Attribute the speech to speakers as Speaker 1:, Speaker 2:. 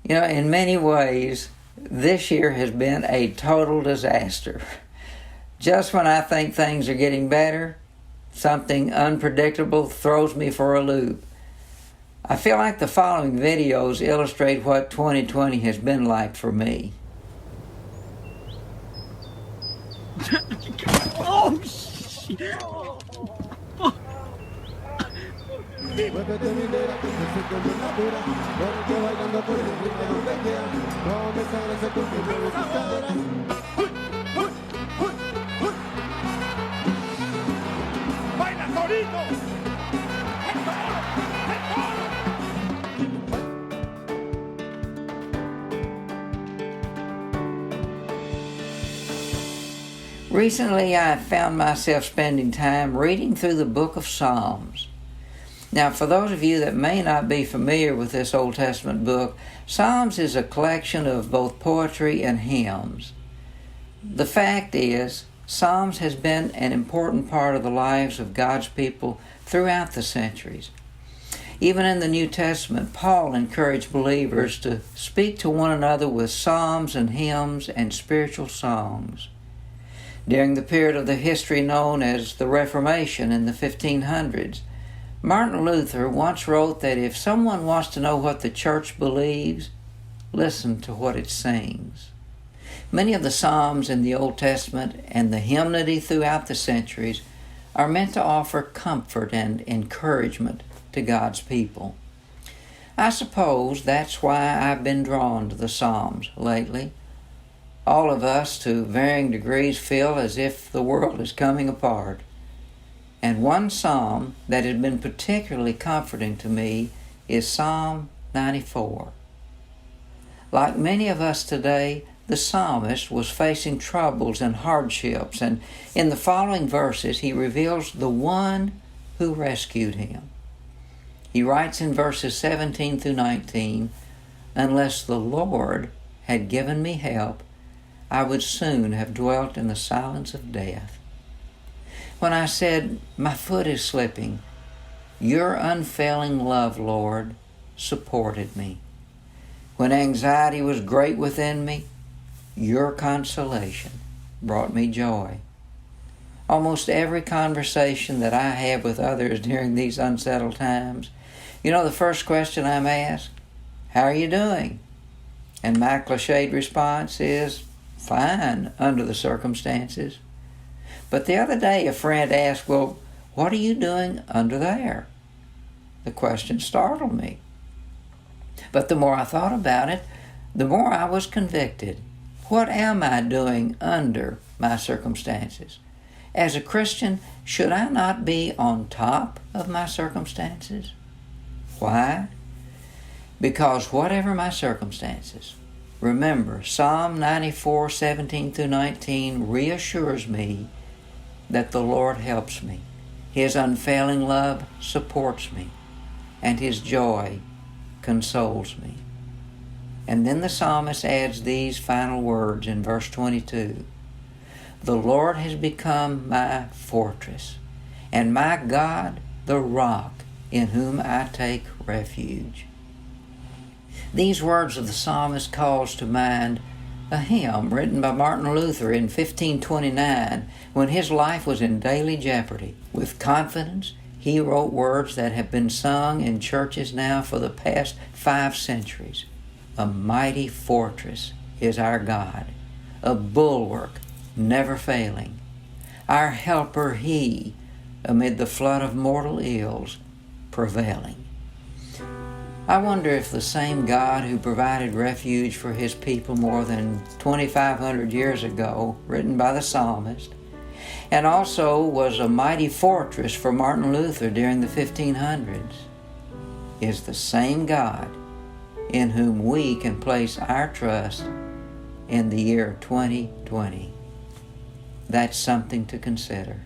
Speaker 1: In many ways, this year has been a total disaster. Just when I think things are getting better, something unpredictable throws me for a loop. I feel like the following videos illustrate what 2020 has been like for me.
Speaker 2: Oh, shit! ¡Baila, Torito!
Speaker 1: Recently, I have found myself spending time reading through the book of Psalms. Now, for those of you that may not be familiar with this Old Testament book, Psalms is a collection of both poetry and hymns. The fact is, Psalms has been an important part of the lives of God's people throughout the centuries. Even in the New Testament, Paul encouraged believers to speak to one another with psalms and hymns and spiritual songs. During the period of the history known as the Reformation in the 1500s, Martin Luther once wrote that if someone wants to know what the church believes, listen to what it sings. Many of the Psalms in the Old Testament and the hymnody throughout the centuries are meant to offer comfort and encouragement to God's people. I suppose that's why I've been drawn to the Psalms lately. All of us, to varying degrees, feel as if the world is coming apart. And one psalm that has been particularly comforting to me is Psalm 94. Like many of us today, the psalmist was facing troubles and hardships, and in the following verses he reveals the one who rescued him. He writes in verses 17 through 19, "Unless the Lord had given me help, I would soon have dwelt in the silence of death. When I said, 'My foot is slipping,' your unfailing love, Lord, supported me. When anxiety was great within me, your consolation brought me joy." Almost every conversation that I have with others during these unsettled times, the first question I'm asked, "How are you doing?" And my cliched response is, "Fine under the circumstances." But the other day a friend asked, "Well, what are you doing under there?" The question startled me. But the more I thought about it, the more I was convicted. What am I doing under my circumstances? As a Christian, should I not be on top of my circumstances? Why? Because whatever my circumstances, remember, Psalm 94, 17 through 19 reassures me that the Lord helps me. His unfailing love supports me, and His joy consoles me. And then the psalmist adds these final words in verse 22. "The Lord has become my fortress, and my God the rock in whom I take refuge." These words of the psalmist calls to mind a hymn written by Martin Luther in 1529 when his life was in daily jeopardy. With confidence, he wrote words that have been sung in churches now for the past 5 centuries. "A mighty fortress is our God, a bulwark never failing. Our helper He, amid the flood of mortal ills, prevailing." I wonder if the same God who provided refuge for His people more than 2,500 years ago, written by the psalmist, and also was a mighty fortress for Martin Luther during the 1500s, is the same God in whom we can place our trust in the year 2020. That's something to consider.